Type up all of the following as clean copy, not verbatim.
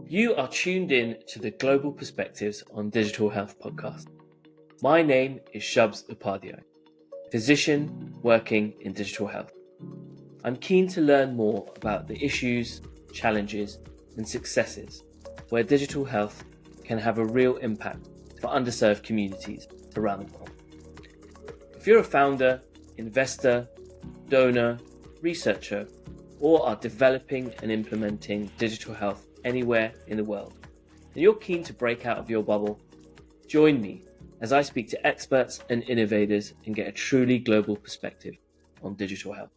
You are tuned in to the Global Perspectives on Digital Health podcast. My name is Shubs Upadhyay, physician working in digital health. I'm keen to learn more about the issues, challenges, and successes where digital health can have a real impact for underserved communities around the world. If you're a founder, investor, donor, researcher, or are developing and implementing digital health anywhere in the world, and you're keen to break out of your bubble, join me as I speak to experts and innovators and get a truly global perspective on digital health.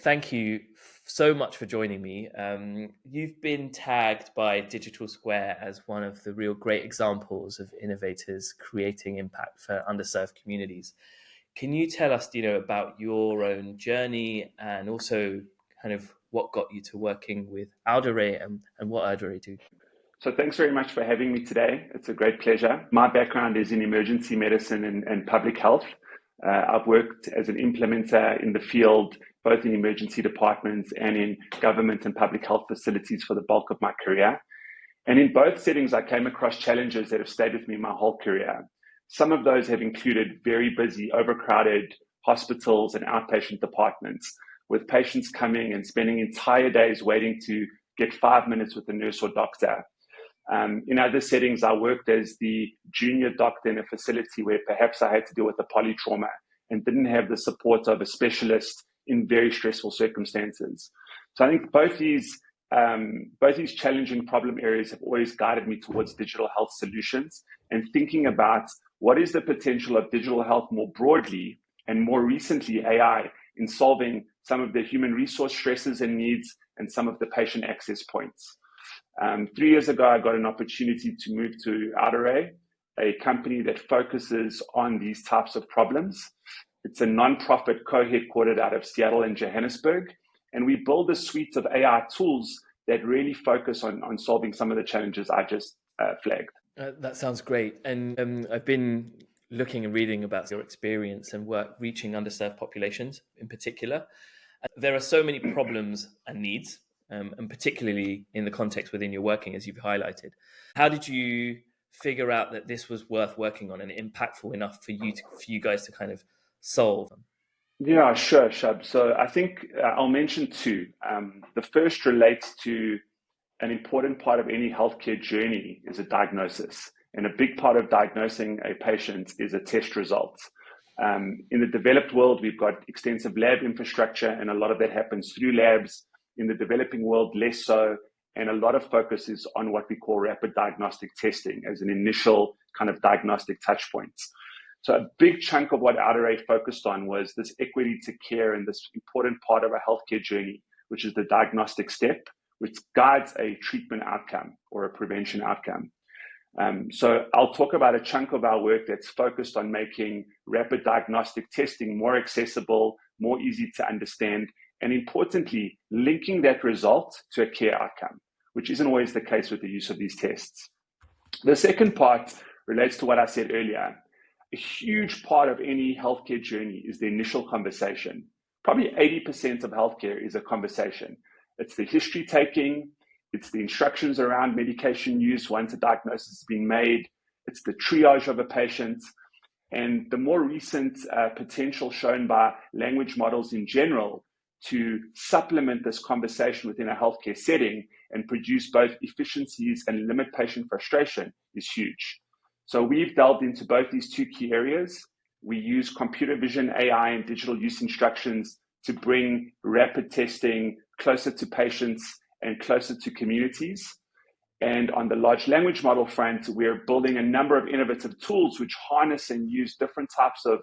Thank you so much for joining me. You've been tagged by Digital Square as one of the real great examples of innovators creating impact for underserved communities. Can you tell us, Dino, about your own journey and also kind of what got you to working with Audere and what Audere do? So thanks very much for having me today. It's a great pleasure. My background is in emergency medicine and public health. I've worked as an implementer in the field, both in emergency departments and in government and public health facilities for the bulk of my career. And in both settings, I came across challenges that have stayed with me my whole career. Some of those have included very busy, overcrowded hospitals and outpatient departments, with patients coming and spending entire days waiting to get 5 minutes with a nurse or doctor. In other settings, I worked as the junior doctor in a facility where perhaps I had to deal with a polytrauma and didn't have the support of a specialist in very stressful circumstances. So I think both these challenging problem areas have always guided me towards digital health solutions and thinking about what is the potential of digital health more broadly, and more recently AI, in solving some of the human resource stresses and needs and some of the patient access points. 3 years ago, I got an opportunity to move to Audere, a company that focuses on these types of problems. It's a non-profit co-headquartered out of Seattle and Johannesburg, and we build a suite of AI tools that really focus on solving some of the challenges I just flagged. That sounds great. And I've been looking and reading about your experience and work reaching underserved populations in particular. There are so many problems and needs, and particularly in the context within your working, as you've highlighted. How did you figure out that this was worth working on and impactful enough for you guys to kind of solve them? Yeah, sure, Shub. So I think I'll mention two. The first relates to an important part of any healthcare journey is a diagnosis. And a big part of diagnosing a patient is a test result. In the developed world, we've got extensive lab infrastructure, and a lot of that happens through labs. In the developing world, less so. And a lot of focus is on what we call rapid diagnostic testing as an initial kind of diagnostic touch points. So a big chunk of what Audere focused on was this equity to care and this important part of a healthcare journey, which is the diagnostic step, which guides a treatment outcome or a prevention outcome. So I'll talk about a chunk of our work that's focused on making rapid diagnostic testing more accessible, more easy to understand, and importantly, linking that result to a care outcome, which isn't always the case with the use of these tests. The second part relates to what I said earlier. A huge part of any healthcare journey is the initial conversation. Probably 80% of healthcare is a conversation. It's the history taking, it's the instructions around medication use once a diagnosis has been made, it's the triage of a patient, and the more recent potential shown by language models in general to supplement this conversation within a healthcare setting and produce both efficiencies and limit patient frustration is huge. So we've delved into both these two key areas. We use computer vision, AI, and digital use instructions to bring rapid testing closer to patients and closer to communities. And on the large language model front, we're building a number of innovative tools which harness and use different types of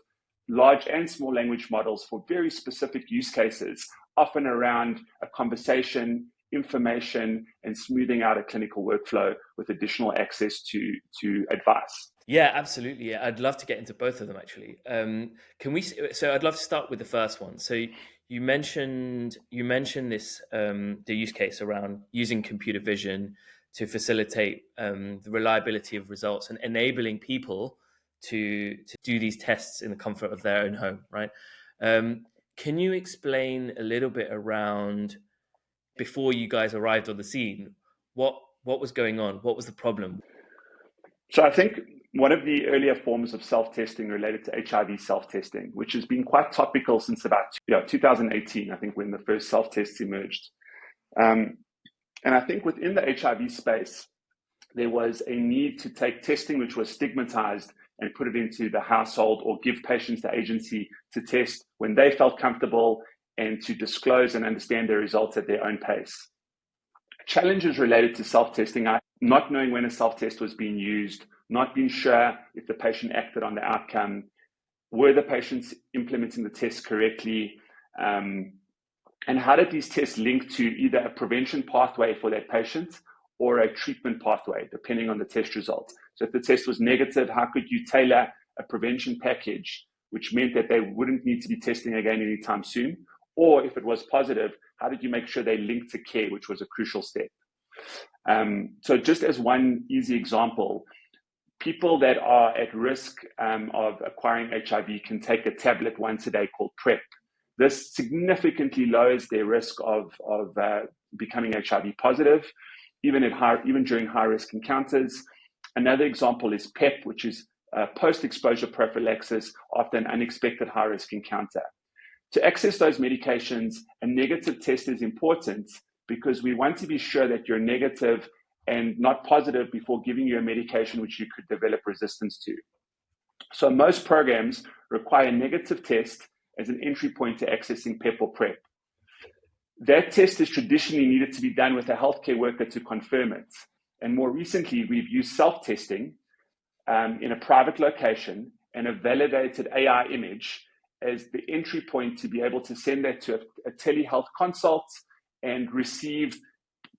large and small language models for very specific use cases, often around a conversation, information, and smoothing out a clinical workflow with additional access to advice. Yeah, absolutely. I'd love to get into both of them, actually. So I'd love to start with the first one. So you mentioned this the use case around using computer vision to facilitate the reliability of results and enabling people to do these tests in the comfort of their own home, right? Can you explain a little bit around before you guys arrived on the scene, what was going on? What was the problem? So I think one of the earlier forms of self-testing related to HIV self-testing, which has been quite topical since about 2018, I think, when the first self-tests emerged. And I think within the HIV space, there was a need to take testing which was stigmatized and put it into the household, or give patients the agency to test when they felt comfortable and to disclose and understand their results at their own pace. Challenges related to self-testing are not knowing when a self-test was being used, not being sure if the patient acted on the outcome, were the patients implementing the test correctly, and how did these tests link to either a prevention pathway for that patient or a treatment pathway, depending on the test results. So if the test was negative, how could you tailor a prevention package, which meant that they wouldn't need to be testing again anytime soon? Or if it was positive, how did you make sure they linked to care, which was a crucial step? So just as one easy example, people that are at risk of acquiring HIV can take a tablet once a day called PrEP. This significantly lowers their risk of becoming HIV positive, even during high-risk encounters. Another example is PEP, which is post-exposure prophylaxis after an unexpected high-risk encounter. To access those medications, a negative test is important because we want to be sure that you're negative and not positive before giving you a medication which you could develop resistance to. So most programs require a negative test as an entry point to accessing PEP or PrEP. That test is traditionally needed to be done with a healthcare worker to confirm it. And more recently, we've used self-testing in a private location and a validated AI image as the entry point to be able to send that to a telehealth consult and receive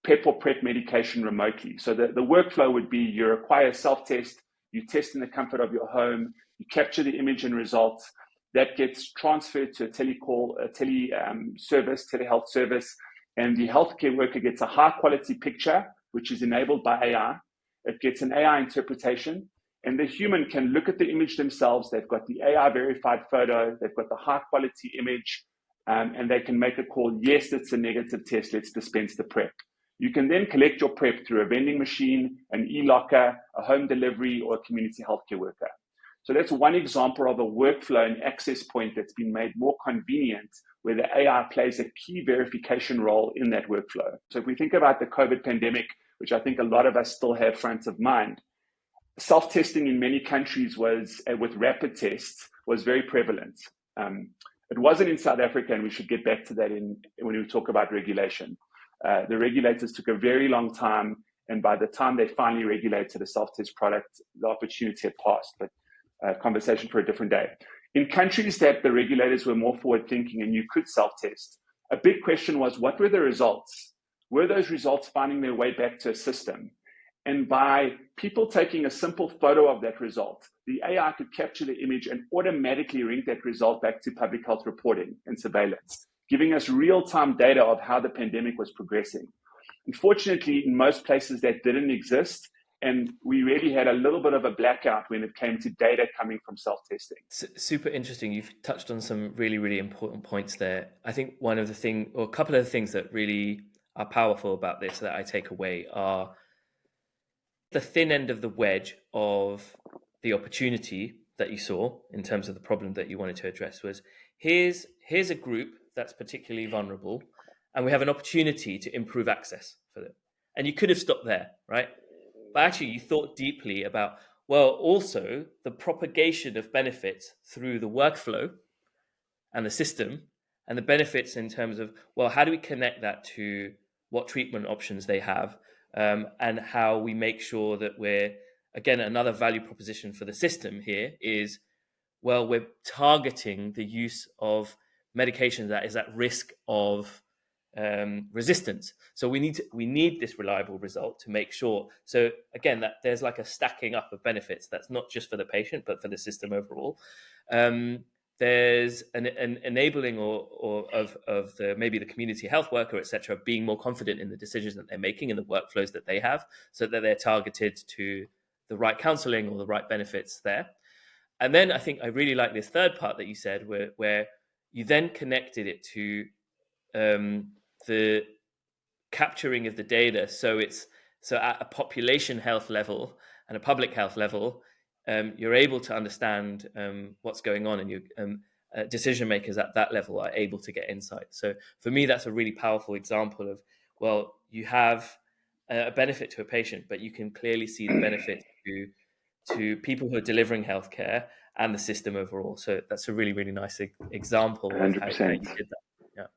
PEP or PrEP medication remotely. So the workflow would be: you require a self-test, you test in the comfort of your home, you capture the image and results, that gets transferred to a telehealth service, and the healthcare worker gets a high-quality picture, which is enabled by AI. It gets an AI interpretation, and the human can look at the image themselves. They've got the AI-verified photo, they've got the high-quality image, and they can make a call: yes, it's a negative test, let's dispense the PrEP. You can then collect your PrEP through a vending machine, an e-locker, a home delivery, or a community healthcare worker. So that's one example of a workflow and access point that's been made more convenient, where the AI plays a key verification role in that workflow. So if we think about the COVID pandemic, which I think a lot of us still have front of mind, self-testing in many countries was, with rapid tests, was very prevalent. It wasn't in South Africa, and we should get back to that when we talk about regulation. The regulators took a very long time, and by the time they finally regulated a self-test product, the opportunity had passed. But conversation for a different day. In countries that the regulators were more forward-thinking and you could self-test, a big question was, what were the results? Were those results finding their way back to a system? And by people taking a simple photo of that result, the AI could capture the image and automatically link that result back to public health reporting and surveillance, giving us real-time data of how the pandemic was progressing. Unfortunately, in most places that didn't exist, and we really had a little bit of a blackout when it came to data coming from self-testing. Super interesting. You've touched on some really, really important points there. I think a couple of the things that really are powerful about this that I take away are the thin end of the wedge of the opportunity that you saw in terms of the problem that you wanted to address was, here's a group that's particularly vulnerable, and we have an opportunity to improve access for them. And you could have stopped there, right? But actually, you thought deeply about, well, also the propagation of benefits through the workflow and the system, and the benefits in terms of, well, how do we connect that to what treatment options they have, and how we make sure that we're, again, another value proposition for the system here is, well, we're targeting the use of medication that is at risk of resistance. So we need this reliable result to make sure. So again, that there's like a stacking up of benefits. That's not just for the patient, but for the system overall. There's an enabling of maybe the community health worker, etc., being more confident in the decisions that they're making and the workflows that they have, so that they're targeted to the right counseling or the right benefits there. And then I think I really like this third part that you said, where you then connected it to the capturing of the data. So at a population health level and a public health level, you're able to understand what's going on, and your decision makers at that level are able to get insight. So for me, that's a really powerful example of, well, you have a benefit to a patient, but you can clearly see the benefit to people who are delivering healthcare and the system overall. So that's a really, really nice example of how you 100%. did that.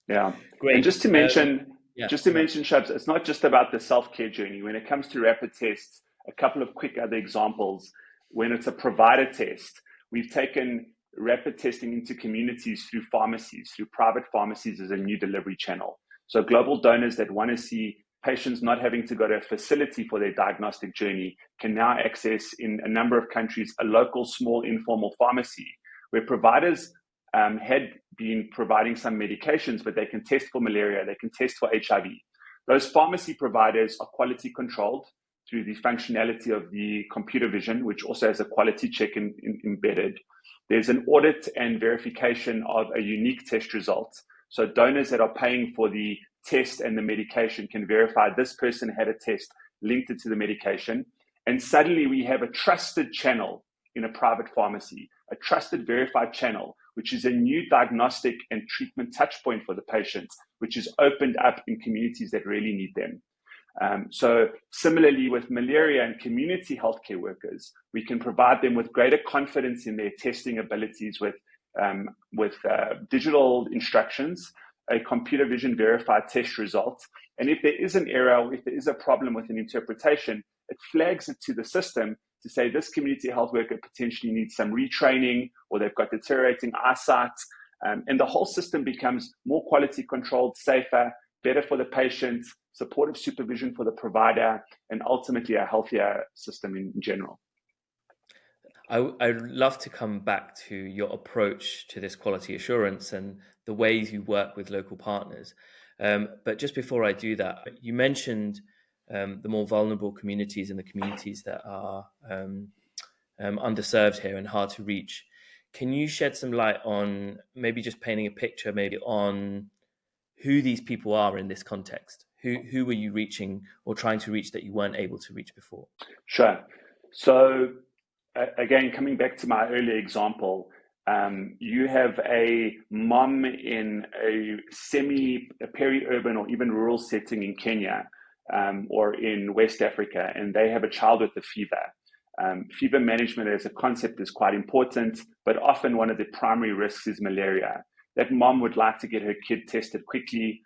Yeah, Yeah. And great. just to mention, Yeah, Shubs, it's not just about the self-care journey. When it comes to rapid tests, a couple of quick other examples. When it's a provider test, we've taken rapid testing into communities through pharmacies, through private pharmacies as a new delivery channel. So global donors that want to see patients not having to go to a facility for their diagnostic journey can now access, in a number of countries, a local small informal pharmacy where providers had been providing some medications, but they can test for malaria, they can test for HIV. Those pharmacy providers are quality controlled through the functionality of the computer vision, which also has a quality check embedded. There's an audit and verification of a unique test result. So donors that are paying for the test and the medication can verify this person had a test, linked it to the medication. And suddenly we have a trusted channel in a private pharmacy, a trusted verified channel, which is a new diagnostic and treatment touch point for the patients, which is opened up in communities that really need them. So similarly with malaria and community healthcare workers, we can provide them with greater confidence in their testing abilities with digital instructions, a computer vision verified test result. And if there is an error, or if there is a problem with an interpretation, it flags it to the system to say this community health worker potentially needs some retraining, or they've got deteriorating eyesight. And the whole system becomes more quality controlled, safer, better for the patient, supportive supervision for the provider, and ultimately a healthier system in general. I'd love to come back to your approach to this quality assurance and the ways you work with local partners. But just before I do that, you mentioned the more vulnerable communities and the communities that are underserved here and hard to reach. Can you shed some light on maybe just painting a picture maybe on who these people are in this context? Who were you reaching or trying to reach that you weren't able to reach before? Sure. So again, coming back to my earlier example, you have a mom in a peri-urban or even rural setting in Kenya or in West Africa, and they have a child with a fever. Fever management as a concept is quite important, but often one of the primary risks is malaria. That mom would like to get her kid tested quickly.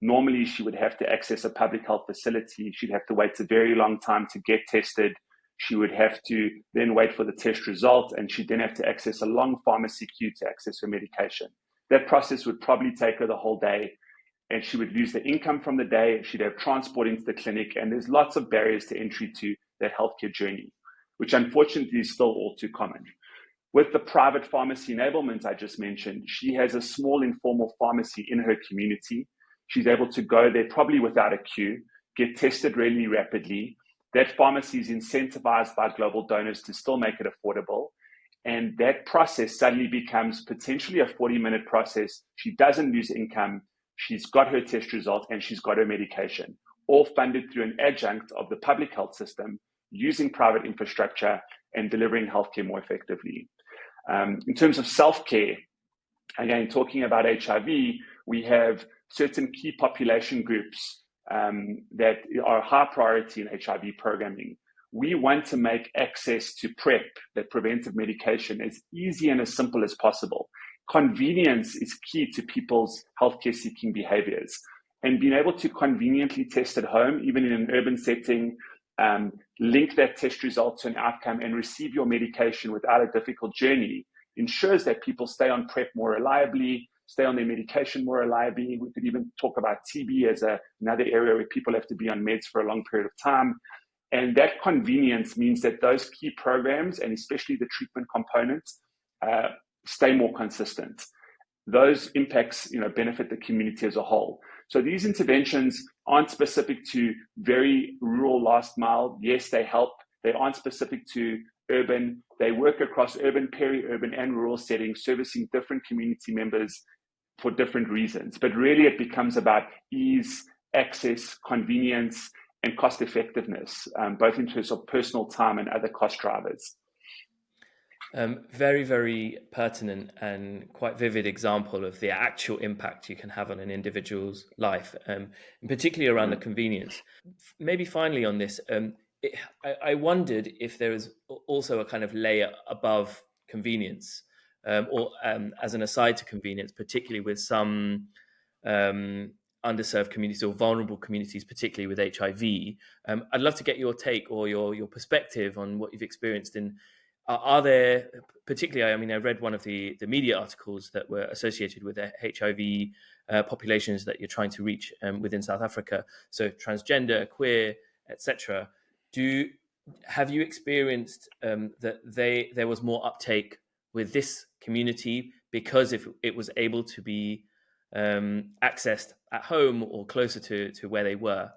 Normally, she would have to access a public health facility. She'd have to wait a very long time to get tested. She would have to then wait for the test result, and she'd then have to access a long pharmacy queue to access her medication. That process would probably take her the whole day, and she would lose the income from the day. She'd have transport into the clinic, and there's lots of barriers to entry to that healthcare journey, which unfortunately is still all too common. With the private pharmacy enablement I just mentioned, she has a small informal pharmacy in her community. She's able to go there probably without a queue, get tested really rapidly. That pharmacy is incentivized by global donors to still make it affordable. And that process suddenly becomes potentially a 40-minute process. She doesn't lose income. She's got her test result and she's got her medication, all funded through an adjunct of the public health system, using private infrastructure and delivering healthcare more effectively. In terms of self-care, again, talking about HIV, we have certain key population groups that are high priority in HIV programming. We want to make access to PrEP, that preventive medication, as easy and as simple as possible. Convenience is key to people's healthcare seeking behaviors. And being able to conveniently test at home, even in an urban setting, link that test result to an outcome and receive your medication without a difficult journey ensures that people stay on PrEP more reliably, stay on their medication more reliably. We could even talk about TB as another area where people have to be on meds for a long period of time. And that convenience means that those key programs, and especially the treatment components, stay more consistent. Those impacts, benefit the community as a whole. So these interventions aren't specific to very rural last mile. Yes, they help. They aren't specific to urban. They work across urban, peri-urban, and rural settings, servicing different community members, for different reasons. But really it becomes about ease, access, convenience, and cost effectiveness, both in terms of personal time and other cost drivers. Very, very pertinent and quite vivid example of the actual impact you can have on an individual's life, and particularly around the convenience. Maybe finally on this, I wondered if there is also a kind of layer above convenience, or as an aside to convenience, particularly with some underserved communities or vulnerable communities, particularly with HIV. I'd love to get your take or your perspective on what you've experienced in. Are there, particularly, I mean, I read one of the media articles that were associated with the HIV populations that you're trying to reach within South Africa. So transgender, queer, etc. Have you experienced that there was more uptake with this community because if it was able to be accessed at home or closer to where they were?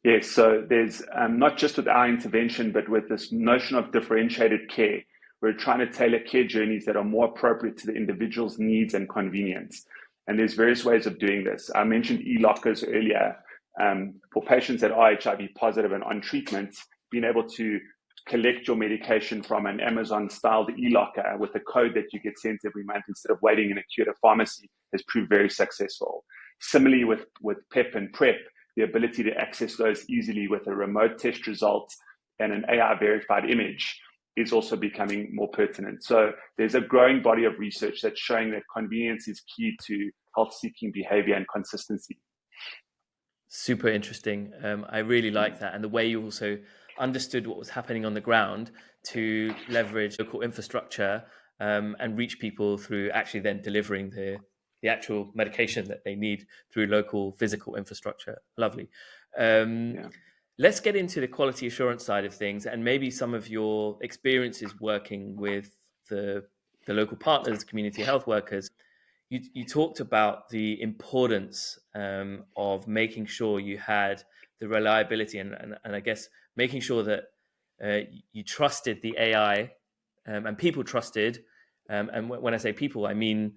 Yes, so there's not just with our intervention, but with this notion of differentiated care, we're trying to tailor care journeys that are more appropriate to the individual's needs and convenience. And there's various ways of doing this. I mentioned e-lockers earlier. For patients that are HIV positive and on treatment, being able to collect your medication from an Amazon-styled e-locker with a code that you get sent every month instead of waiting in a queue at a pharmacy has proved very successful. Similarly with PEP and PrEP, the ability to access those easily with a remote test result and an AI-verified image is also becoming more pertinent. So there's a growing body of research that's showing that convenience is key to health-seeking behavior and consistency. Super interesting. I really like that. And the way you also understood what was happening on the ground to leverage local infrastructure and reach people through actually then delivering the actual medication that they need through local physical infrastructure. Lovely. Let's get into the quality assurance side of things and maybe some of your experiences working with the local partners, community health workers. You talked about the importance of making sure you had the reliability and I guess making sure that you trusted the AI and people trusted. And when I say people, I mean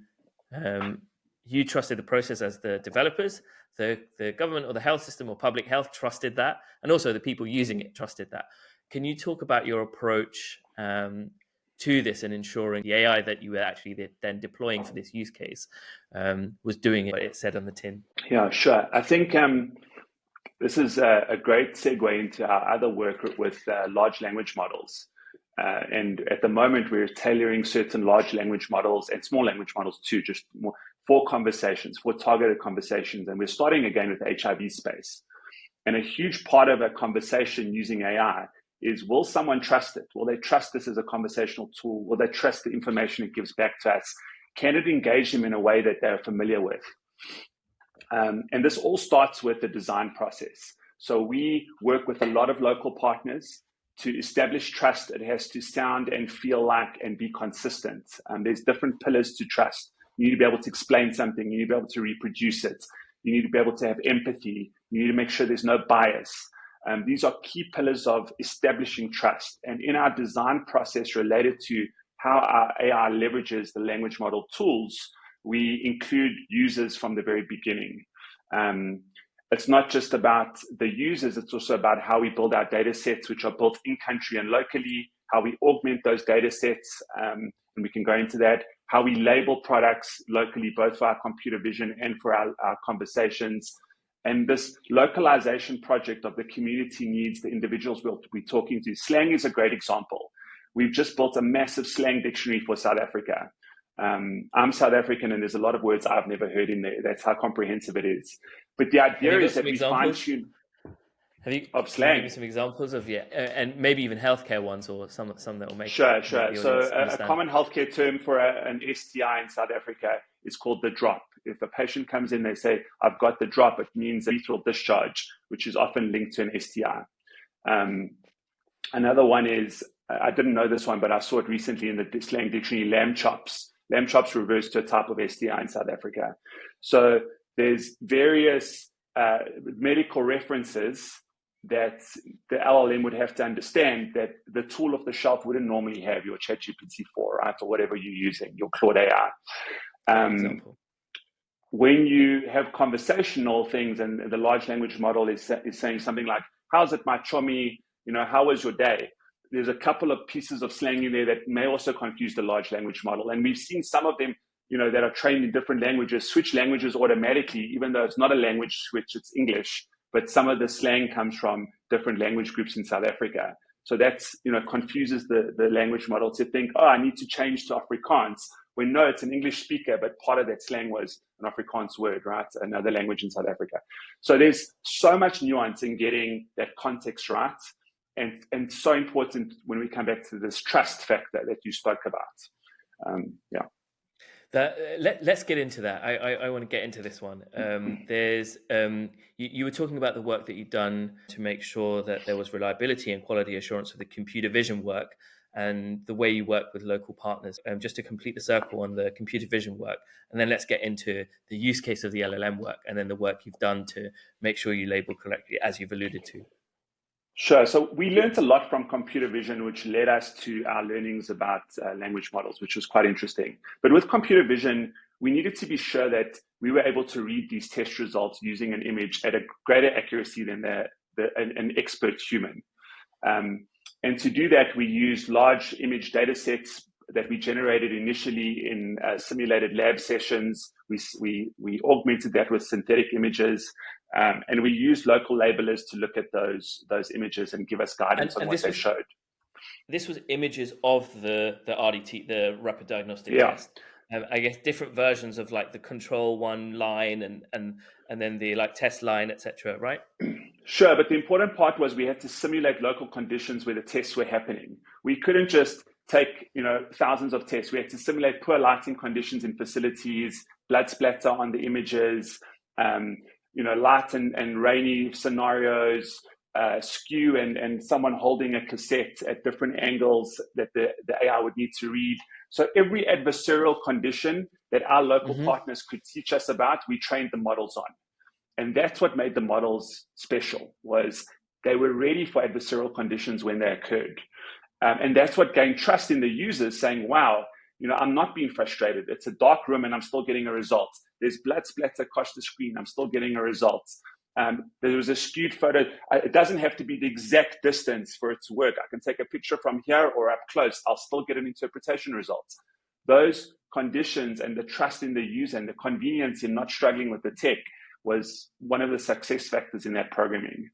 you trusted the process as the developers, the government or the health system or public health trusted that, and also the people using it trusted that. Can you talk about your approach to this and ensuring the AI that you were actually then deploying for this use case was doing what it said on the tin? Yeah, sure. I think this is a great segue into our other work with large language models. And at the moment, we're tailoring certain large language models and small language models too, just more for conversations, for targeted conversations. And we're starting again with the HIV space. And a huge part of a conversation using AI is, will someone trust it? Will they trust this as a conversational tool? Will they trust the information it gives back to us? Can it engage them in a way that they're familiar with? And this all starts with the design process. So we work with a lot of local partners to establish trust. It has to sound and feel like and be consistent. There's different pillars to trust. You need to be able to explain something. You need to be able to reproduce it. You need to be able to have empathy. You need to make sure there's no bias. These are key pillars of establishing trust. And in our design process related to how our AI leverages the language model tools, we include users from the very beginning. It's not just about the users, it's also about how we build our data sets, which are built in country and locally, how we augment those data sets, and we can go into that, how we label products locally, both for our computer vision and for our conversations. And this localization project of the community needs, the individuals we'll be talking to. Slang is a great example. We've just built a massive slang dictionary for South Africa. I'm South African and there's a lot of words I've never heard in there. That's how comprehensive it is. But the idea is that we fine-tune of slang. Give me some examples of, and maybe even healthcare ones or some that will make Sure. So a common healthcare term for an STI in South Africa is called the drop. If a patient comes in, they say, I've got the drop, it means a lethal discharge, which is often linked to an STI. Another one is, I didn't know this one, but I saw it recently in the slang dictionary, lamb chops. Lamb chops refers to a type of STI in South Africa. So there's various medical references that the LLM would have to understand that the tool off the shelf wouldn't normally have, your ChatGPT 4, right, or whatever you're using, your Claude AI. For example. When you have conversational things and the large language model is saying something like, how's it, my chommy? How was your day? There's a couple of pieces of slang in there that may also confuse the large language model. And we've seen some of them, that are trained in different languages, switch languages automatically, even though it's not a language switch, it's English. But some of the slang comes from different language groups in South Africa. So that's, confuses the language model to think, oh, I need to change to Afrikaans. When no, it's an English speaker, but part of that slang was an Afrikaans word, right? Another language in South Africa. So there's so much nuance in getting that context right. And so important when we come back to this trust factor that you spoke about. Let's get into that. I want to get into this one. There's you were talking about the work that you've done to make sure that there was reliability and quality assurance for the computer vision work, and the way you work with local partners. Just to complete the circle on the computer vision work, and then let's get into the use case of the LLM work, and then the work you've done to make sure you label correctly, as you've alluded to. Sure. So we learned a lot from computer vision, which led us to our learnings about language models, which was quite interesting. But with computer vision, we needed to be sure that we were able to read these test results using an image at a greater accuracy than an expert human. And to do that, we used large image data sets that we generated initially in simulated lab sessions. We augmented that with synthetic images. And we used local labelers to look at those images and give us guidance on what they showed. This was images of the RDT, the rapid diagnostic test. I guess different versions of like the control one line and then the like test line, etc. Right? Sure, but the important part was we had to simulate local conditions where the tests were happening. We couldn't just take thousands of tests. We had to simulate poor lighting conditions in facilities, blood splatter on the images. Light and rainy scenarios, skew and someone holding a cassette at different angles that the AI would need to read. So every adversarial condition that our local partners could teach us about, we trained the models on. And that's what made the models special, was they were ready for adversarial conditions when they occurred. And that's what gained trust in the users, saying, wow, I'm not being frustrated. It's a dark room and I'm still getting a result. There's blood splatter across the screen. I'm still getting a result. There was a skewed photo. It doesn't have to be the exact distance for it to work. I can take a picture from here or up close. I'll still get an interpretation result. Those conditions and the trust in the user and the convenience in not struggling with the tech was one of the success factors in that programming.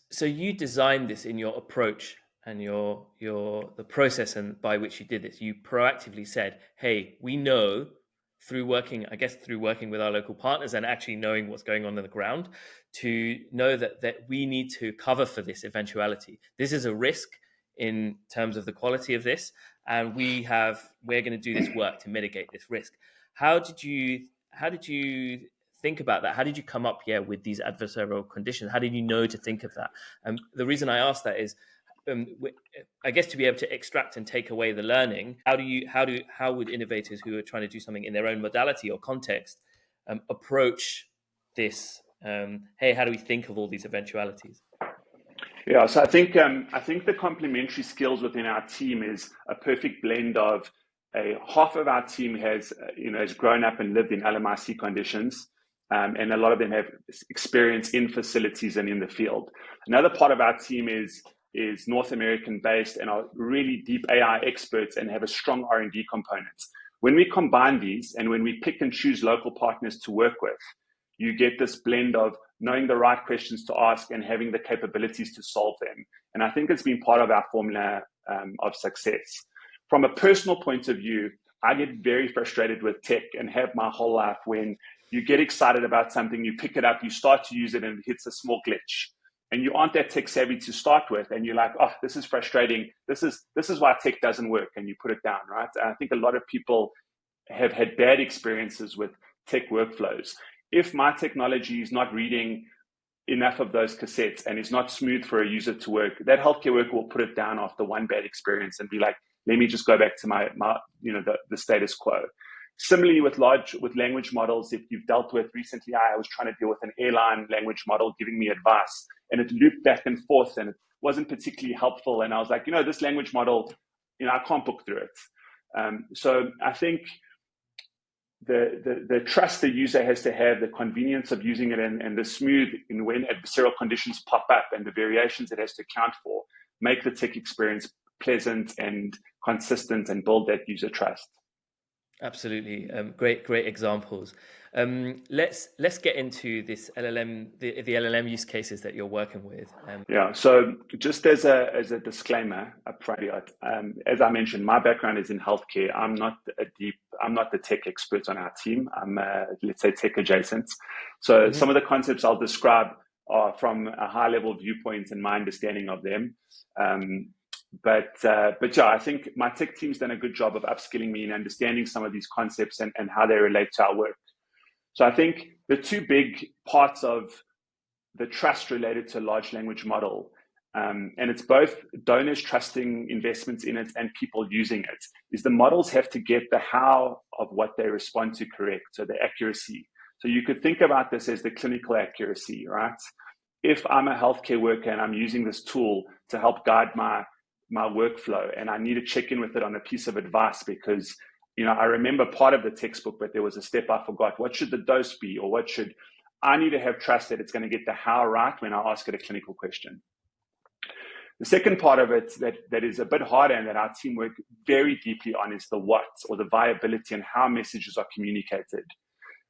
So you designed this in your approach and the process and by which you did this. You proactively said, hey, we know through working with our local partners and actually knowing what's going on the ground, to know that we need to cover for this eventuality. This is a risk in terms of the quality of this, and we're going to do this work to mitigate this risk. How did you think about that? How did you come up with these adversarial conditions? How did you know to think of that? The reason I ask that is, I guess, to be able to extract and take away the learning, how would innovators who are trying to do something in their own modality or context approach this? Hey, how do we think of all these eventualities? Yeah, so I think the complementary skills within our team is a perfect blend of half of our team has grown up and lived in LMIC conditions, and a lot of them have experience in facilities and in the field. Another part of our team is North American based and are really deep AI experts and have a strong R&D component. When we combine these and when we pick and choose local partners to work with, you get this blend of knowing the right questions to ask and having the capabilities to solve them. And I think it's been part of our formula of success. From a personal point of view, I get very frustrated with tech and have my whole life when you get excited about something, you pick it up, you start to use it and it hits a small glitch. And you aren't that tech savvy to start with, and you're like, oh, this is frustrating. This is why tech doesn't work, and you put it down, right? And I think a lot of people have had bad experiences with tech workflows. If my technology is not reading enough of those cassettes and is not smooth for a user to work, that healthcare worker will put it down after one bad experience and be like, let me just go back to my the status quo. Similarly, with language models, if you've dealt with recently, I was trying to deal with an airline language model giving me advice, and it looped back and forth, and it wasn't particularly helpful. And I was like, this language model, I can't book through it. So I think the trust the user has to have, the convenience of using it, and the smooth in when adversarial conditions pop up, and the variations it has to account for, make the tech experience pleasant and consistent and build that user trust. Absolutely, great examples. Let's get into this LLM, the LLM use cases that you're working with. Yeah. So just as a disclaimer up front, as I mentioned, my background is in healthcare. I'm not the tech expert on our team. I'm let's say tech adjacent. So some of the concepts I'll describe are from a high level viewpoint and my understanding of them. But yeah, I think my tech team's done a good job of upskilling me in understanding some of these concepts and how they relate to our work. So I think the two big parts of the trust related to large language model, and it's both donors trusting investments in it and people using it, is the models have to get the how of what they respond to correct, so the accuracy. So you could think about this as the clinical accuracy, right? If I'm a healthcare worker and I'm using this tool to help guide my workflow, and I need to check in with it on a piece of advice because, I remember part of the textbook, but there was a step I forgot. What should the dose be? Or I need to have trust that it's going to get the how right when I ask it a clinical question. The second part of it that is a bit harder and that our team work very deeply on is the what, or the viability and how messages are communicated.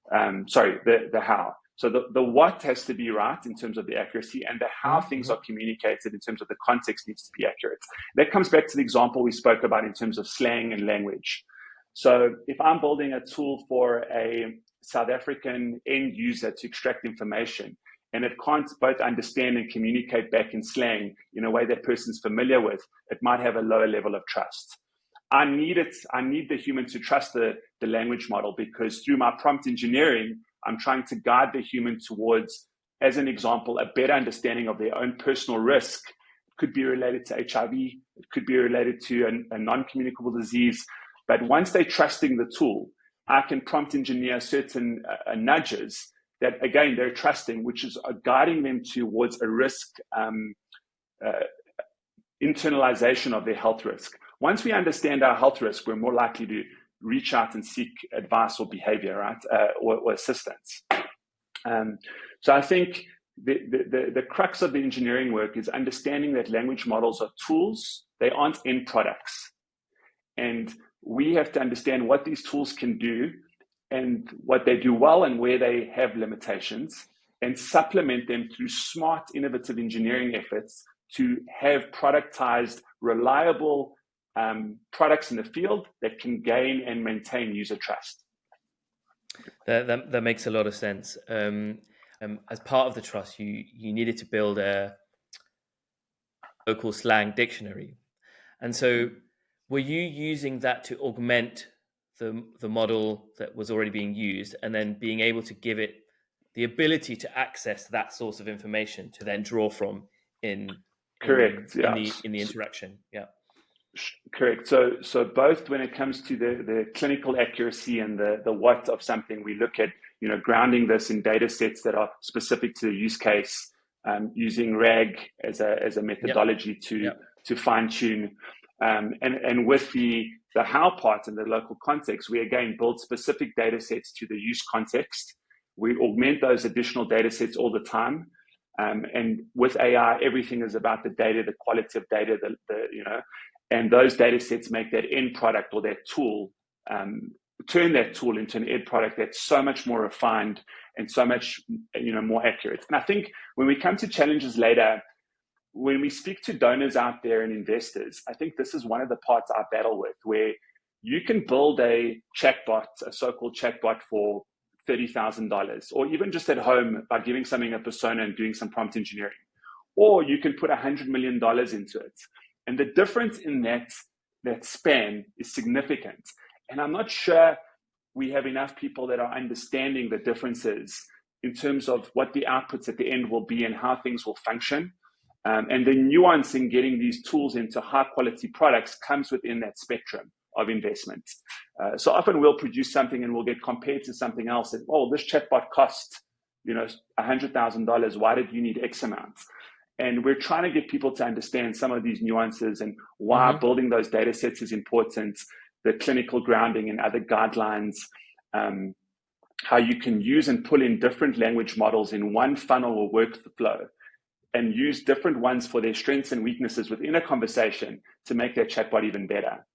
The how. So the what has to be right in terms of the accuracy, and the how things are communicated in terms of the context needs to be accurate. That comes back to the example we spoke about in terms of slang and language. So if I'm building a tool for a South African end user to extract information, and it can't both understand and communicate back in slang in a way that person's familiar with, it might have a lower level of trust. I need the human to trust the language model, because through my prompt engineering, I'm trying to guide the human towards, as an example, a better understanding of their own personal risk. It could be related to HIV, it could be related to a non-communicable disease. But once they're trusting the tool, I can prompt engineer certain nudges that, again, they're trusting, which is guiding them towards a risk internalization of their health risk. Once we understand our health risk, we're more likely to reach out and seek advice or behavior, right, or assistance. So I think the crux of the engineering work is understanding that language models are tools; they aren't end products, and we have to understand what these tools can do and what they do well and where they have limitations, and supplement them through smart, innovative engineering efforts to have productized, reliable products in the field that can gain and maintain user trust. That makes a lot of sense. As part of the trust, you needed to build a local slang dictionary. And so were you using that to augment the model that was already being used, and then being able to give it the ability to access that source of information to then draw from in the interaction? Yeah. Correct. So both when it comes to the clinical accuracy and the what of something, we look at, grounding this in data sets that are specific to the use case, using RAG as a methodology to fine tune. And with the how part and the local context, we again build specific data sets to the use context. We augment those additional data sets all the time. And with AI, everything is about the data, the quality of data, and those data sets make that end product or that tool, turn that tool into an end product that's so much more refined and so much, more accurate. And I think when we come to challenges later, when we speak to donors out there and investors, I think this is one of the parts I battle with, where you can build a chatbot, a so-called chatbot, for $30,000, or even just at home by giving something a persona and doing some prompt engineering. Or you can put $100 million into it. And the difference in that span is significant. And I'm not sure we have enough people that are understanding the differences in terms of what the outputs at the end will be and how things will function. And the nuance in getting these tools into high quality products comes within that spectrum of investment. So often we'll produce something and we'll get compared to something else. And, this chatbot cost, $100,000. Why did you need X amount? And we're trying to get people to understand some of these nuances and why building those data sets is important, the clinical grounding and other guidelines. how you can use and pull in different language models in one funnel or workflow and use different ones for their strengths and weaknesses within a conversation to make that chatbot even better.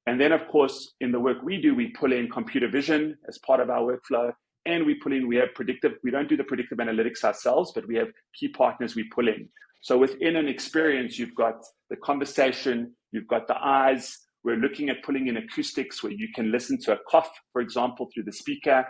And then, of course, in the work we do, we pull in computer vision as part of our workflow, and we have predictive, we don't do the predictive analytics ourselves, but we have key partners we pull in. So within an experience, you've got the conversation, you've got the eyes. We're looking at pulling in acoustics where you can listen to a cough, for example, through the speaker.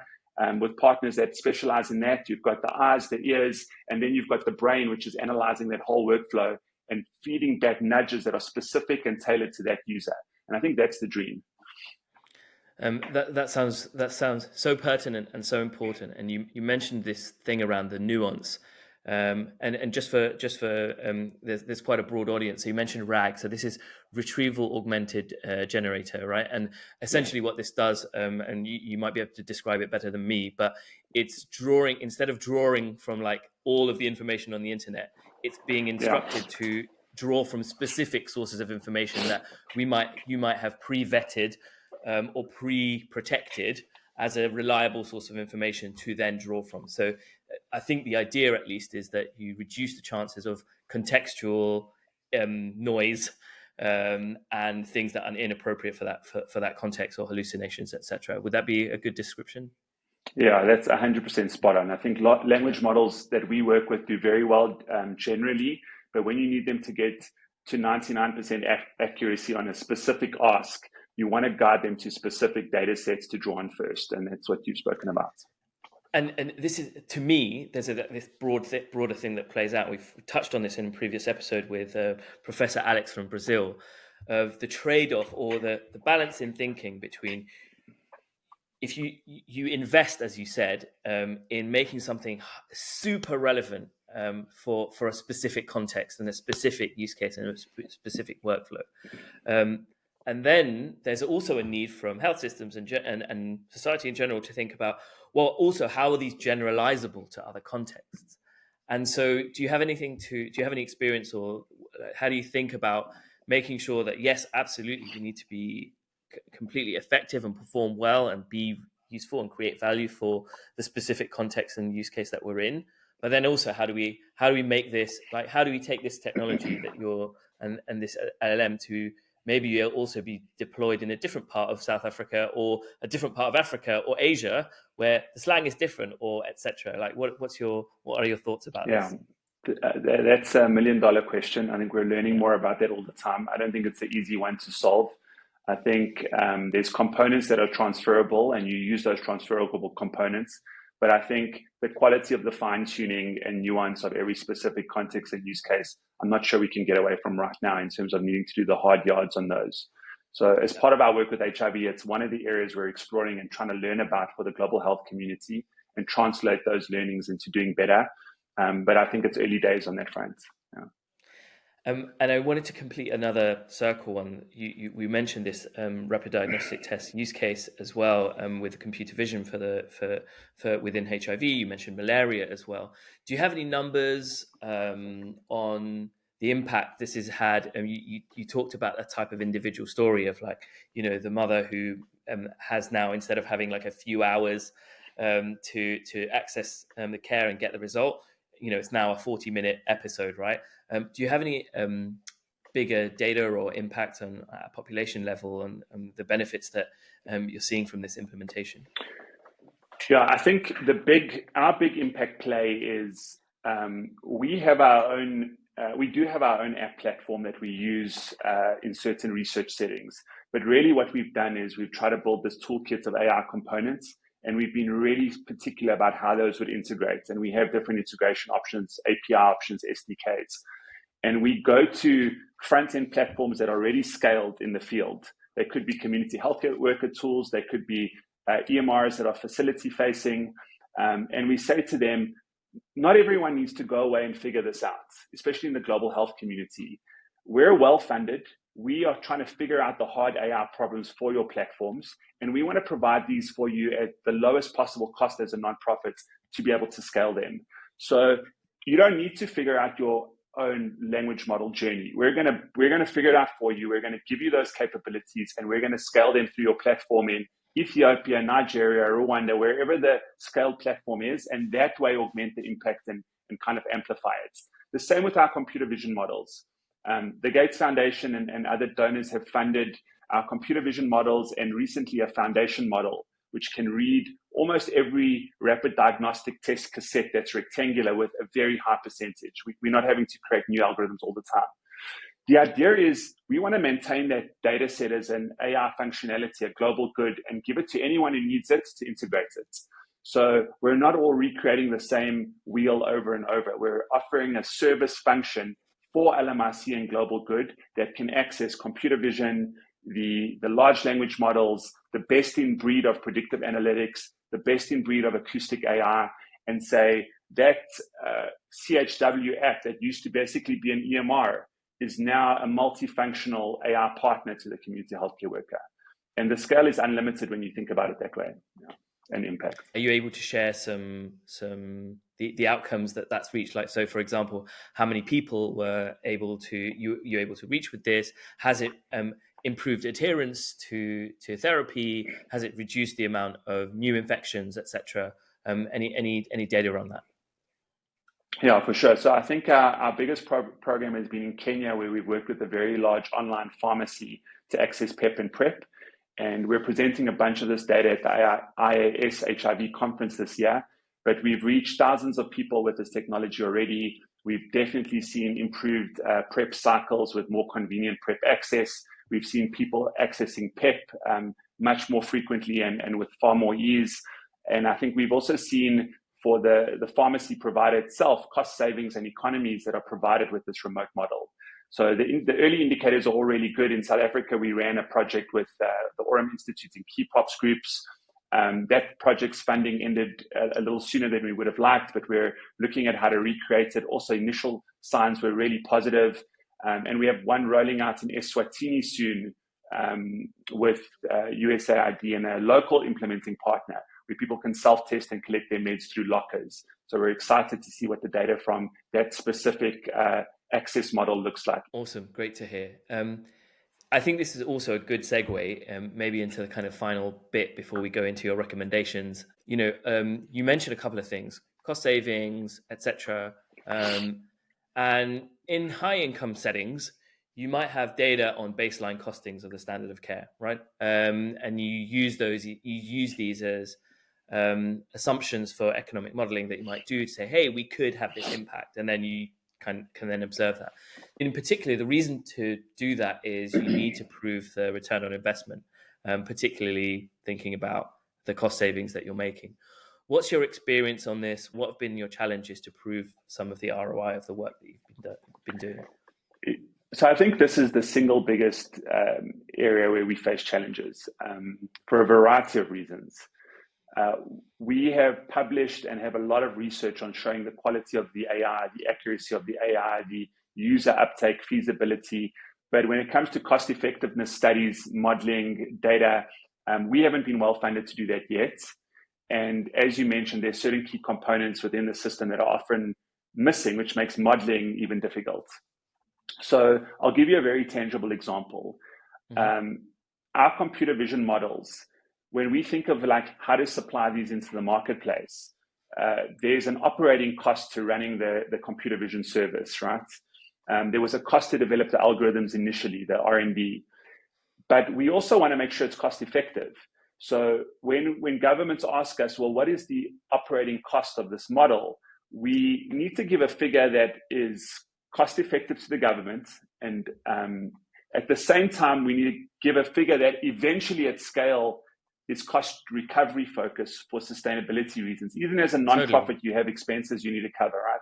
With partners that specialize in that, you've got the eyes, the ears, and then you've got the brain, which is analyzing that whole workflow and feeding back nudges that are specific and tailored to that user. And I think that's the dream. That sounds so pertinent and so important. And you mentioned this thing around the nuance. And just for there's quite a broad audience. So you mentioned RAG. So this is retrieval augmented generator, right? And essentially what this does, and you might be able to describe it better than me, but it's drawing, instead of drawing from like all of the information on the internet, it's being instructed to draw from specific sources of information that you might have pre-vetted or pre-protected as a reliable source of information to then draw from. So I think the idea, at least, is that you reduce the chances of contextual noise and things that are inappropriate for that context, or hallucinations, etc. Would that be a good description? Yeah, that's 100% spot on. I think language models that we work with do very well generally, but when you need them to get to 99% accuracy on a specific ask, you want to guide them to specific data sets to draw on first, and that's what you've spoken about. And this is, to me, there's this broader thing that plays out. We've touched on this in a previous episode with Professor Alex from Brazil, of the trade-off or the balance in thinking between, if you invest, as you said, in making something super relevant for a specific context and a specific use case and a specific workflow. And then there's also a need from health systems and society in general to think about, well, also, how are these generalizable to other contexts? And so do you have any experience, or how do you think about making sure that, yes, absolutely, we need to be completely effective and perform well and be useful and create value for the specific context and use case that we're in? But then also, how do we make this, like, how do we take this technology that you're and this LLM to maybe you'll also be deployed in a different part of South Africa or a different part of Africa or Asia where the slang is different, or etc. Like, what are your thoughts about this? That's $1 million question. I think we're learning more about that all the time. I don't think it's an easy one to solve. I think there's components that are transferable, and you use those transferable components. But I think the quality of the fine-tuning and nuance of every specific context and use case, I'm not sure we can get away from right now in terms of needing to do the hard yards on those. So as part of our work with HIV, it's one of the areas we're exploring and trying to learn about for the global health community and translate those learnings into doing better. But I think it's early days on that front. Yeah. And I wanted to complete another circle on, we mentioned this rapid diagnostic test use case as well, with computer vision for within HIV. You mentioned malaria as well. Do you have any numbers on the impact this has had? You talked about a type of individual story of, like, the mother who has now, instead of having like a few hours to access the care and get the result, it's now a 40-minute episode, right? Do you have any bigger data or impact on a population level and the benefits that you're seeing from this implementation? Yeah, I think our big impact play is we do have our own app platform that we use in certain research settings. But really what we've done is we've tried to build this toolkit of AI components, and we've been really particular about how those would integrate. And we have different integration options, API options, SDKs. And we go to front-end platforms that are already scaled in the field. They could be community healthcare worker tools. They could be EMRs that are facility-facing. And we say to them, not everyone needs to go away and figure this out, especially in the global health community. We're well-funded. We are trying to figure out the hard AI problems for your platforms, and we want to provide these for you at the lowest possible cost as a nonprofit to be able to scale them. So you don't need to figure out your own language model journey. We're gonna figure it out for you. We're gonna give you those capabilities, and we're gonna scale them through your platform in Ethiopia, Nigeria, Rwanda, wherever the scaled platform is, and that way augment the impact and kind of amplify it. The same with our computer vision models. The Gates Foundation and other donors have funded our computer vision models, and recently a foundation model, which can read almost every rapid diagnostic test cassette that's rectangular with a very high percentage. We're not having to create new algorithms all the time. The idea is we want to maintain that data set as an AI functionality, a global good, and give it to anyone who needs it to integrate it. So we're not all recreating the same wheel over and over. We're offering a service function for LMIC and global good that can access computer vision, the large language models, the best in breed of predictive analytics, the best in breed of acoustic AI, and say that CHW app that used to basically be an EMR is now a multifunctional AI partner to the community healthcare worker. And the scale is unlimited when you think about it that way, and impact. Are you able to share the outcomes that's reached? Like, so for example, how many people were you able to reach with this? Has it improved adherence to therapy? Has it reduced the amount of new infections, etc.? Any data on that? Yeah, for sure. So I think our biggest program has been in Kenya, where we've worked with a very large online pharmacy to access PEP and PrEP. And we're presenting a bunch of this data at the IAS HIV conference this year. But we've reached thousands of people with this technology already. We've definitely seen improved PrEP cycles with more convenient PrEP access. We've seen people accessing PEP much more frequently and with far more ease. And I think we've also seen for the pharmacy provider itself, cost savings and economies that are provided with this remote model. So the early indicators are all really good. In South Africa, we ran a project with the Aurum Institute and key POPs groups. That project's funding ended a little sooner than we would have liked, but we're looking at how to recreate it. Also, initial signs were really positive. And we have one rolling out in Eswatini soon with USAID and a local implementing partner, where people can self-test and collect their meds through lockers. So we're excited to see what the data from that specific access model looks like. Awesome, great to hear. I think this is also a good segue, maybe into the kind of final bit before we go into your recommendations. You mentioned a couple of things, cost savings, etc. And in high income settings, you might have data on baseline costings of the standard of care, right? And you use these as assumptions for economic modeling that you might do to say, hey, we could have this impact, and then you can then observe that. In particular, the reason to do that is you need to prove the return on investment, particularly thinking about the cost savings that you're making. What's your experience on this? What have been your challenges to prove some of the ROI of the work that you've been doing? So I think this is the single biggest area where we face challenges for a variety of reasons. We have published and have a lot of research on showing the quality of the AI, the accuracy of the AI, the user uptake, feasibility. But when it comes to cost effectiveness studies, modeling, data, we haven't been well funded to do that yet. And as you mentioned, there's certain key components within the system that are often missing, which makes modeling even difficult. So I'll give you a very tangible example. Mm-hmm. Our computer vision models, when we think of like how to supply these into the marketplace, there's an operating cost to running the computer vision service, right? There was a cost to develop the algorithms initially, the R&D, but we also want to make sure it's cost effective. So when governments ask us, well, what is the operating cost of this model? We need to give a figure that is cost effective to the government, and at the same time, we need to give a figure that eventually at scale is cost recovery focused for sustainability reasons. Even as a non-profit, you have expenses you need to cover, right?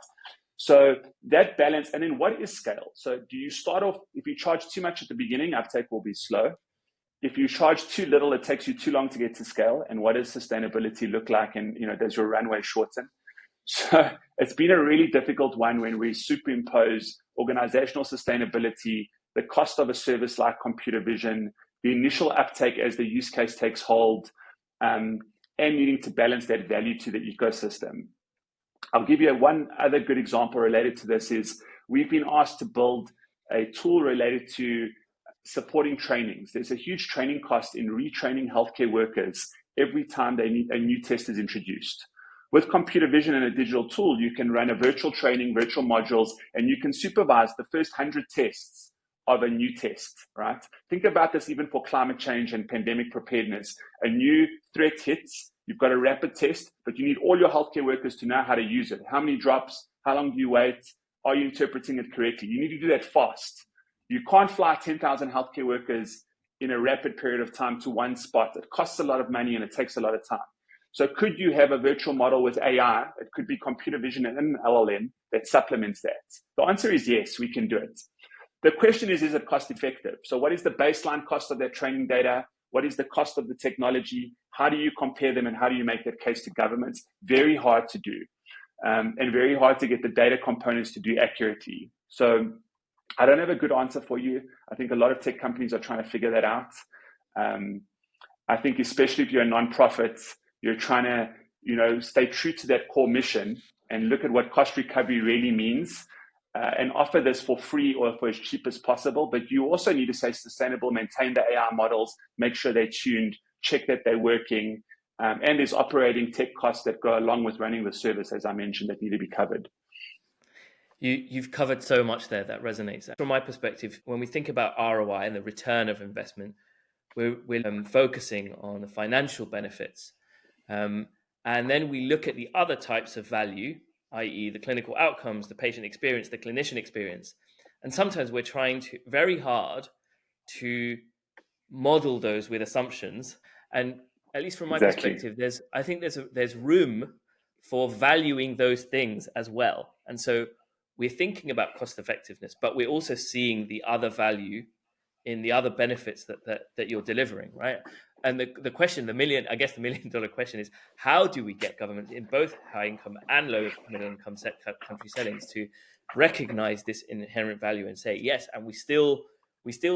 So that balance, and then what is scale? So do you start off, if you charge too much at the beginning, uptake will be slow. If you charge too little, it takes you too long to get to scale. And what does sustainability look like? And does your runway shorten? So it's been a really difficult one when we superimpose organizational sustainability, the cost of a service like computer vision, the initial uptake as the use case takes hold, and needing to balance that value to the ecosystem. I'll give you one other good example related to this is we've been asked to build a tool related to supporting trainings. There's a huge training cost in retraining healthcare workers every time a new test is introduced. With computer vision and a digital tool, you can run a virtual training, virtual modules, and you can supervise the first 100 tests of a new test, right? Think about this even for climate change and pandemic preparedness. A new threat hits, you've got a rapid test, but you need all your healthcare workers to know how to use it. How many drops? How long do you wait? Are you interpreting it correctly? You need to do that fast. You can't fly 10,000 healthcare workers in a rapid period of time to one spot. It costs a lot of money and it takes a lot of time. So could you have a virtual model with AI? It could be computer vision and an LLM that supplements that. The answer is yes, we can do it. The question is it cost effective? So what is the baseline cost of that training data? What is the cost of the technology? How do you compare them and how do you make that case to governments? Very hard to do and very hard to get the data components to do accurately. So I don't have a good answer for you. I think a lot of tech companies are trying to figure that out. I think especially if you're a nonprofit, you're trying to, stay true to that core mission and look at what cost recovery really means and offer this for free or for as cheap as possible. But you also need to stay sustainable, maintain the AI models, make sure they're tuned, check that they're working. And there's operating tech costs that go along with running the service, as I mentioned, that need to be covered. You've covered so much there that resonates. From my perspective, when we think about ROI and the return of investment, we're focusing on the financial benefits. And then we look at the other types of value, i.e. the clinical outcomes, the patient experience, the clinician experience. And sometimes we're trying very hard to model those with assumptions. And at least from my perspective, there's room for valuing those things as well. And so we're thinking about cost effectiveness, but we're also seeing the other value in the other benefits that you're delivering, right? And the question, the million dollar question is, how do we get governments in both high income and low middle income country settings to recognize this inherent value and say yes? And we still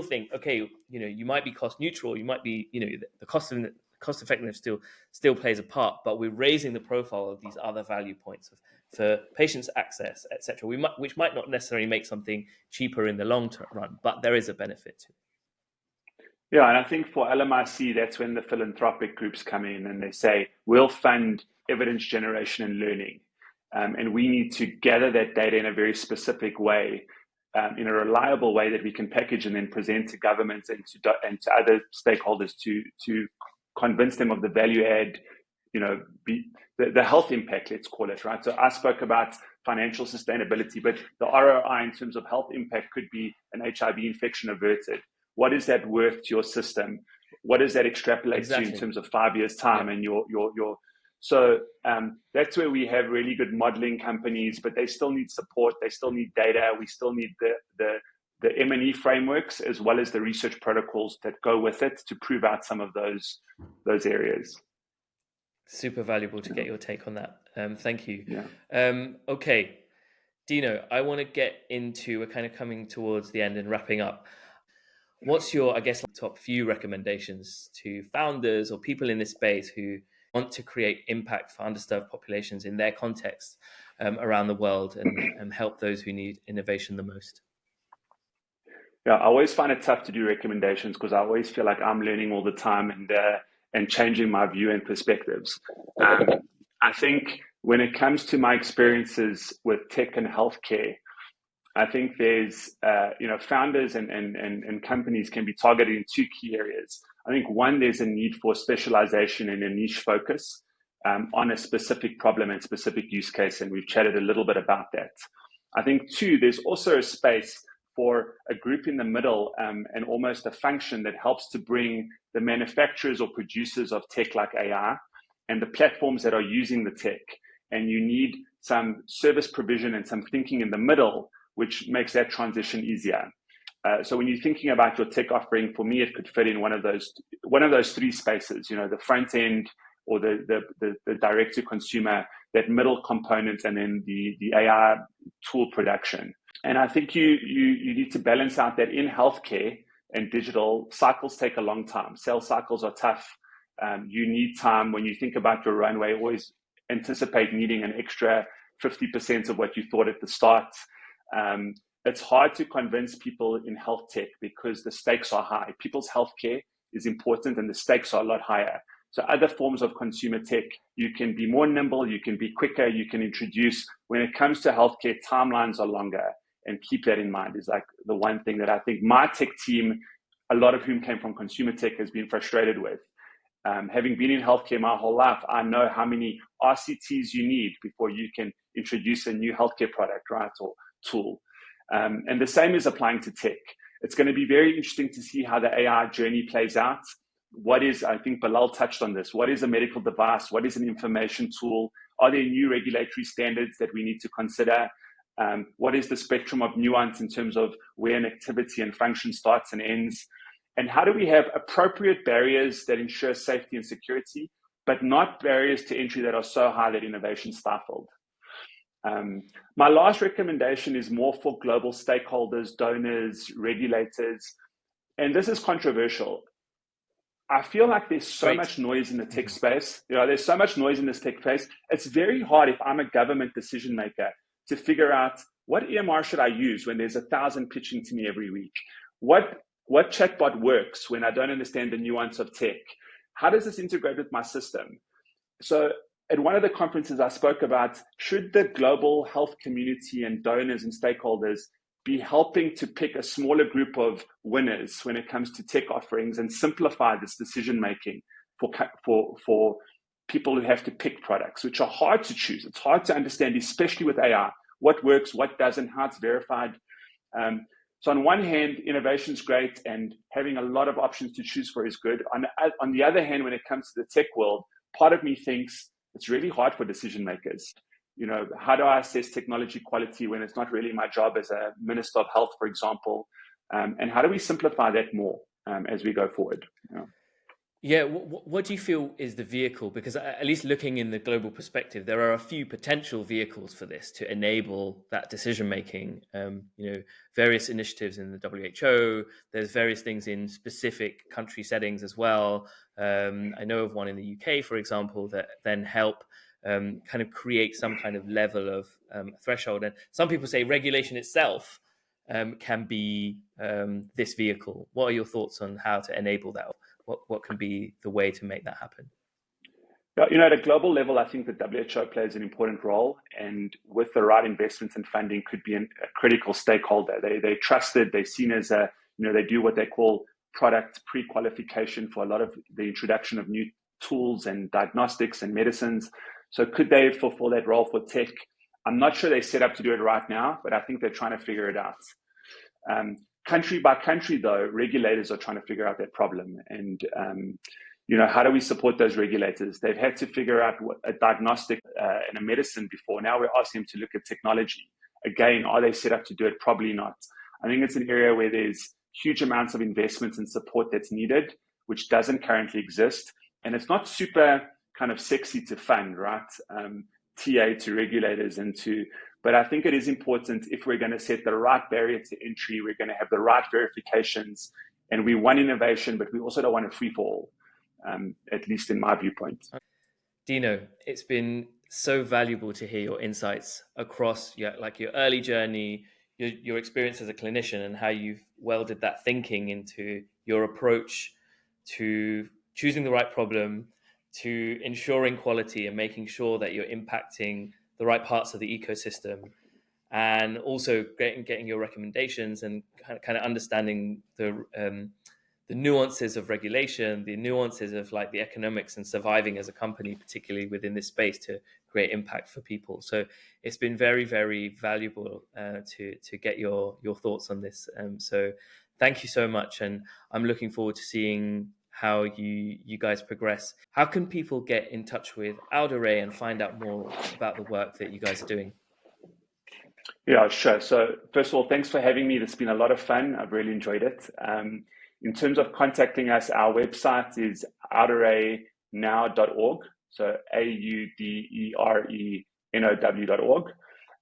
think, okay, you might be cost neutral, you might be, the cost effectiveness still plays a part, but we're raising the profile of these other value points for patients' access, etc. Which might not necessarily make something cheaper in the long run, but there is a benefit to it. Yeah, and I think for LMIC, that's when the philanthropic groups come in and they say, we'll fund evidence generation and learning. And we need to gather that data in a very specific way, in a reliable way that we can package and then present to governments and to other stakeholders to convince them of the value add, the health impact, let's call it, right? So I spoke about financial sustainability, but the ROI in terms of health impact could be an HIV infection averted. What is that worth to your system? What does that extrapolate to in terms of 5 years' time? Yeah. And so that's where we have really good modeling companies, but they still need support. They still need data. We still need the M&E frameworks as well as the research protocols that go with it to prove out some of those areas. Super valuable to get your take on that. Thank you. Yeah. Okay, Dino, I want to get into, we're kind of coming towards the end and wrapping up. What's your, top few recommendations to founders or people in this space who want to create impact for underserved populations in their context around the world and help those who need innovation the most? Yeah, I always find it tough to do recommendations because I always feel like I'm learning all the time and changing my view and perspectives. I think when it comes to my experiences with tech and healthcare, I think there's, founders and companies can be targeted in two key areas. I think one, there's a need for specialization and a niche focus on a specific problem and specific use case, and we've chatted a little bit about that. I think two, there's also a space for a group in the middle and almost a function that helps to bring the manufacturers or producers of tech like AI and the platforms that are using the tech. And you need some service provision and some thinking in the middle, which makes that transition easier. So when you're thinking about your tech offering, for me, it could fit in one of those three spaces, the front end or the direct to consumer, that middle component, and then the AI tool production. And I think you need to balance out that in healthcare and digital, cycles take a long time. Sales cycles are tough. You need time. When you think about your runway, always anticipate needing an extra 50% of what you thought at the start. it's hard to convince people in health tech because the stakes are high. People's healthcare is important and the stakes are a lot higher. So other forms of consumer tech, you can be more nimble, you can be quicker, you can introduce. When it comes to healthcare, timelines are longer, and keep that in mind is like the one thing that I think my tech team, a lot of whom came from consumer tech, has been frustrated with. Having been in healthcare my whole life, I know how many RCTs you need before you can introduce a new healthcare product, right, or tool. And the same is applying to tech. It's going to be very interesting to see how the AI journey plays out. What is, I think Bilal touched on this, what is a medical device? What is an information tool? Are there new regulatory standards that we need to consider? What is the spectrum of nuance in terms of where an activity and function starts and ends? And how do we have appropriate barriers that ensure safety and security, but not barriers to entry that are so high that innovation is stifled? My last recommendation is more for global stakeholders, donors, regulators, and this is controversial. I feel like there's so much noise in the tech space. There's so much noise in this tech space. It's very hard if I'm a government decision maker to figure out what EMR should I use when there's 1,000 pitching to me every week. What chatbot works when I don't understand the nuance of tech? How does this integrate with my system? So at one of the conferences I spoke about, should the global health community and donors and stakeholders be helping to pick a smaller group of winners when it comes to tech offerings and simplify this decision-making for people who have to pick products, which are hard to choose. It's hard to understand, especially with AI, what works, what doesn't, how it's verified. So on one hand, innovation is great and having a lot of options to choose for is good. On the other hand, when it comes to the tech world, part of me thinks it's really hard for decision makers. How do I assess technology quality when it's not really my job as a minister of health, for example? And how do we simplify that more as we go forward? Yeah, what do you feel is the vehicle? Because at least looking in the global perspective, there are a few potential vehicles for this to enable that decision making. Various initiatives in the WHO. There's various things in specific country settings as well. I know of one in the UK, for example, that then help kind of create some kind of level of threshold. And some people say regulation itself can be this vehicle. What are your thoughts on how to enable that? What can be the way to make that happen? At a global level, I think the WHO plays an important role, and with the right investments and funding could be a critical stakeholder. They're trusted, they're seen as they do what they call product pre-qualification for a lot of the introduction of new tools and diagnostics and medicines. So could they fulfill that role for tech? I'm not sure they're set up to do it right now, but I think they're trying to figure it out. Country by country, though, regulators are trying to figure out that problem. And, how do we support those regulators? They've had to figure out what a diagnostic and a medicine before. Now we're asking them to look at technology. Again, are they set up to do it? Probably not. I think it's an area where there's huge amounts of investment and support that's needed, which doesn't currently exist. And it's not super kind of sexy to fund, right? TA to regulators but I think it is important if we're going to set the right barrier to entry, we're going to have the right verifications, and we want innovation, but we also don't want a free for all, at least in my viewpoint. Dino, it's been so valuable to hear your insights across your early journey, your experience as a clinician, and how you've welded that thinking into your approach to choosing the right problem, to ensuring quality and making sure that you're impacting the right parts of the ecosystem, and also getting your recommendations and kind of understanding the nuances of regulation, the nuances of like the economics and surviving as a company, particularly within this space, to create impact for people. So it's been very, very valuable to get your thoughts on this. So thank you so much, and I'm looking forward to seeing how you guys progress. How can people get in touch with Audere and find out more about the work that you guys are doing? Yeah, sure. So first of all, thanks for having me. It's been a lot of fun. I've really enjoyed it. In terms of contacting us, our website is auderenow.org. So AUDERENOW.org.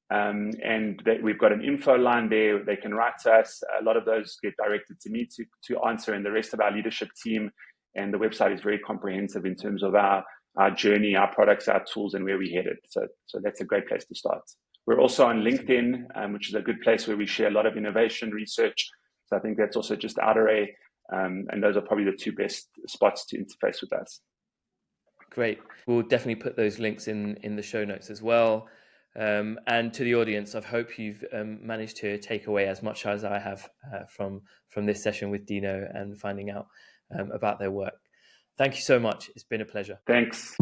And we've got an info line there. They can write to us. A lot of those get directed to me to answer, and the rest of our leadership team. And the website is very comprehensive in terms of our journey, our products, our tools, and where we're headed. So that's a great place to start. We're also on LinkedIn, which is a good place where we share a lot of innovation research. So I think that's also just Audere, and those are probably the two best spots to interface with us. Great. We'll definitely put those links in the show notes as well. And to the audience, I hope you've managed to take away as much as I have from this session with Dino and finding out about their work. Thank you so much. It's been a pleasure. Thanks.